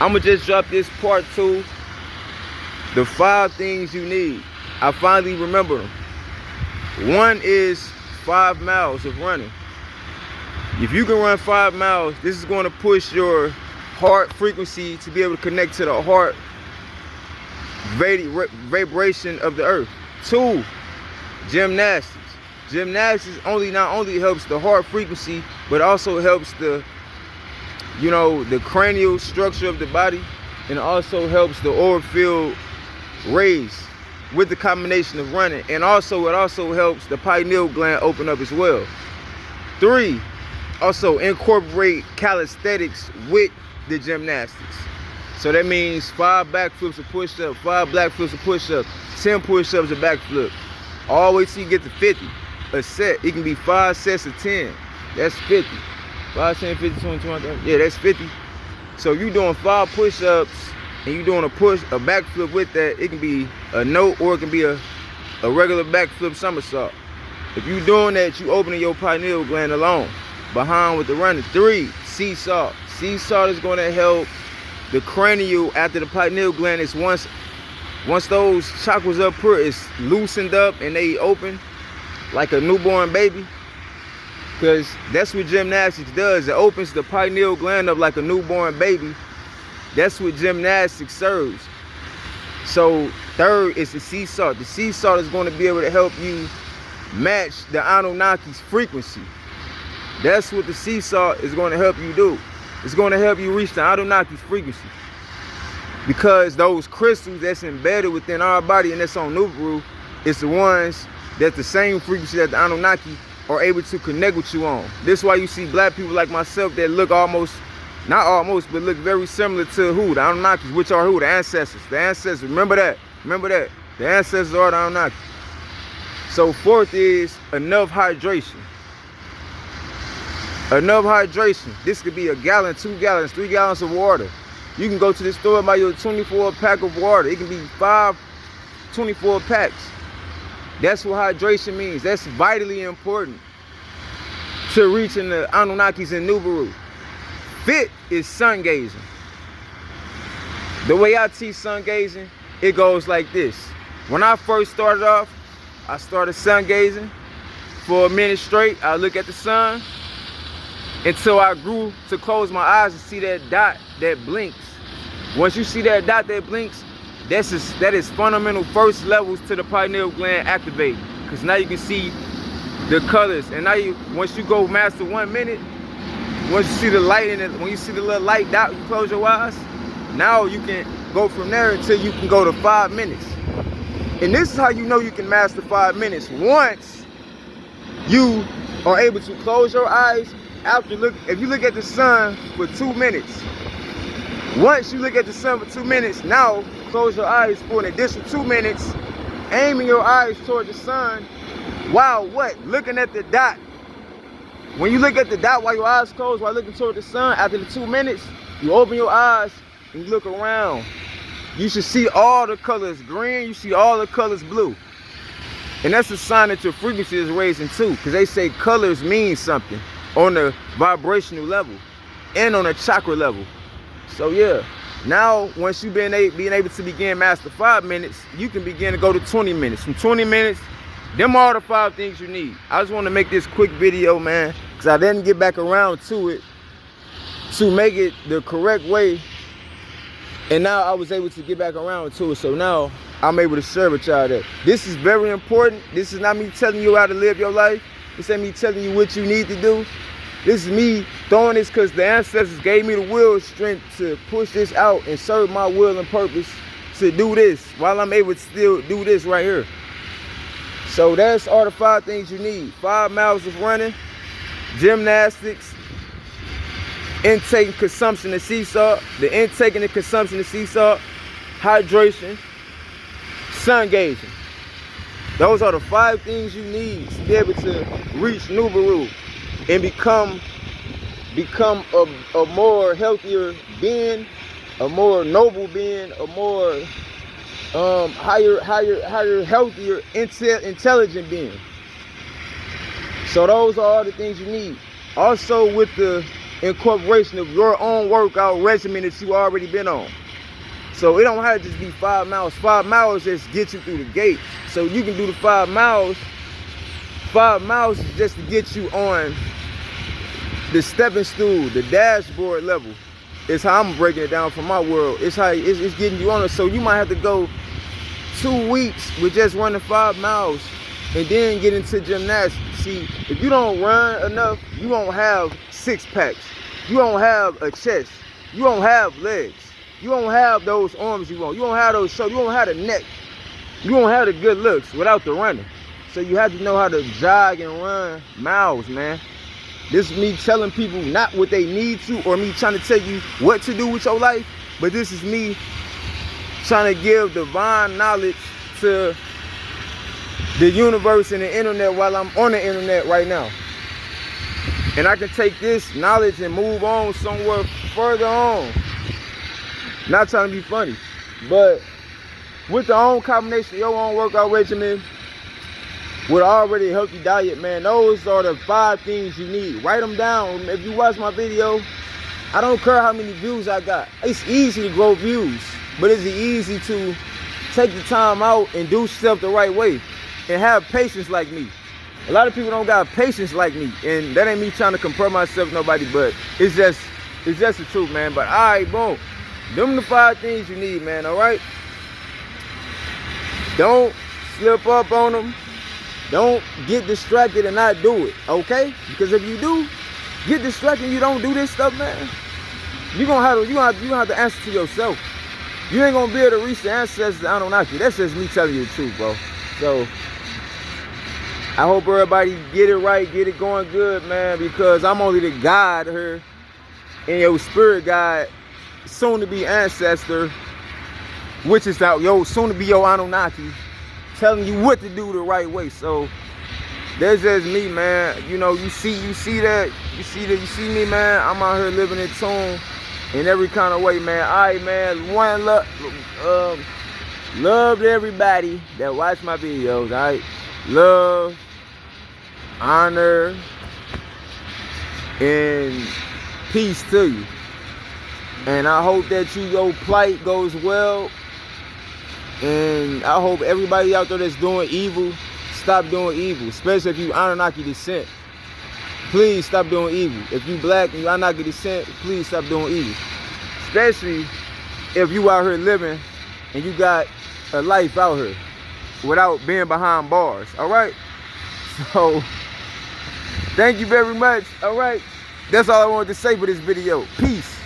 I'ma just drop this part 2. The 5 things you need. I finally remember them. One is 5 miles of running. If you can run 5 miles, this is going to push your heart frequency to be able to connect to the heart vibration of the earth. 2, gymnastics. Gymnastics not only helps the heart frequency, but also helps the cranial structure of the body, and also helps the aura field raise with the combination of running. And also it also helps the pineal gland open up as well. 3, also incorporate calisthenics with the gymnastics. So that means 5 backflips of push-up, 5 backflips of push-up, 10 push-ups of backflip, all the way till you get to 50 a set. It can be 5 sets of 10. That's 50. 5, 10, 50, 20, 20, yeah, that's 50. So you doing 5 push-ups and you doing a backflip with that, it can be a note or it can be a regular backflip somersault. If you doing that, you opening your pineal gland alone, behind with the running. 3, seesaw. Seesaw is going to help the cranial after the pineal gland is once those chakras up here is loosened up and they open like a newborn baby. Because that's what gymnastics does. It opens the pineal gland up like a newborn baby. That's what gymnastics serves. So 3rd is the seesaw. The seesaw is going to be able to help you match the Anunnaki's frequency. That's what the seesaw is going to help you do. It's going to help you reach the Anunnaki's frequency. Because those crystals that's embedded within our body and that's on Nubaru, it's the ones that's the same frequency that the Anunnaki are able to connect with you on. This is why you see black people like myself that look not almost, but look very similar to who? The Anunnakis, which are who? The ancestors. The ancestors, remember that. The ancestors are the Anunnaki. So 4th is enough hydration. Enough hydration. This could be a gallon, 2 gallons, 3 gallons of water. You can go to the store and buy your 24 pack of water. It can be 5 24 packs. That's what hydration means. That's vitally important to reaching the Anunnakis in Nubaru. 5th is sun gazing. The way I teach sun gazing, it goes like this. When I first started off, I started sun gazing for a minute straight. I look at the sun until I grew to close my eyes and see that dot that blinks. Once you see that dot that blinks, that is fundamental first levels to the pineal gland activating. Because now you can see the colors. And now once you go master 1 minute, once you see the light in it, when you see the little light dot, you close your eyes. Now you can go from there until you can go to 5 minutes. And this is how you know you can master 5 minutes. Once you are able to close your eyes if you look at the sun for 2 minutes. Once you look at the sun for 2 minutes, now close your eyes for an additional 2 minutes, aiming your eyes toward the sun while what? Looking at the dot. When you look at the dot while your eyes closed, while looking toward the sun, after the 2 minutes, you open your eyes and you look around. You should see all the colors green, you see all the colors blue. And that's a sign that your frequency is raising too, because they say colors mean something on the vibrational level and on the chakra level. So yeah, now once you've being able to begin master 5 minutes, you can begin to go to 20 minutes. From 20 minutes, them are the 5 things you need. I just want to make this quick video, man, because I didn't get back around to it to make it the correct way. And now I was able to get back around to it. So now I'm able to share with y'all that this is very important. This is not me telling you how to live your life. This ain't me telling you what you need to do. This is me throwing this because the ancestors gave me the will strength to push this out and serve my will and purpose to do this while I'm able to still do this right here. So that's all the 5 things you need. 5 miles of running, gymnastics, intake and consumption of sea salt, the intake and the consumption of sea salt, hydration, sun gazing. Those are the 5 things you need to be able to reach Nubaru and become a more healthier being, a more noble being, a more higher, healthier, intelligent being. So those are all the things you need. Also with the incorporation of your own workout regimen that you already been on. So it don't have to just be 5 miles. 5 miles just get you through the gate. So you can do the 5 miles. 5 miles is just to get you on the stepping stool, the dashboard level. It's how I'm breaking it down from my world. It's how it's getting you on it. So you might have to go 2 weeks with just running 5 miles and then get into gymnastics. See, if you don't run enough, you won't have 6 packs. You won't have a chest. You won't have legs. You won't have those arms you want. You won't have those shoulders. You won't have the neck. You won't have the good looks without the running. So you have to know how to jog and run miles, man. This is me telling people not what they need to, or me trying to tell you what to do with your life, but this is me trying to give divine knowledge to the universe and the internet while I'm on the internet right now. And I can take this knowledge and move on somewhere further on. Not trying to be funny, but with the own combination of your own workout regimen, with already a healthy diet, man, those are the 5 things you need. Write them down. If you watch my video, I don't care how many views I got. It's easy to grow views, but it's easy to take the time out and do stuff the right way and have patience like me. A lot of people don't got patience like me, and that ain't me trying to compare myself to nobody, but it's just the truth, man. But all right, boom. Them the 5 things you need, man, all right? Don't slip up on them. Don't get distracted and not do it, okay? Because if you do get distracted and you don't do this stuff, man, you're gonna have to answer to yourself. You ain't gonna be able to reach the ancestors that Anunnaki. That's just me telling you the truth, bro. So I hope everybody get it right, get it going good, man, because I'm only the guide here and your spirit guide, soon to be ancestor, which is your soon to be your Anunnaki, telling you what to do the right way. So that's just me, man. You know, you see me, man. I'm out here living in tune in every kind of way, man. All right, man. One love to everybody that watch my videos. All right, love, honor, and peace to you. And I hope that your plight goes well. And I hope everybody out there that's doing evil, stop doing evil. Especially if you Anunnaki descent. Please stop doing evil. If you black and you Anunnaki descent, please stop doing evil. Especially if you out here living and you got a life out here without being behind bars. Alright? So, thank you very much. Alright? That's all I wanted to say for this video. Peace.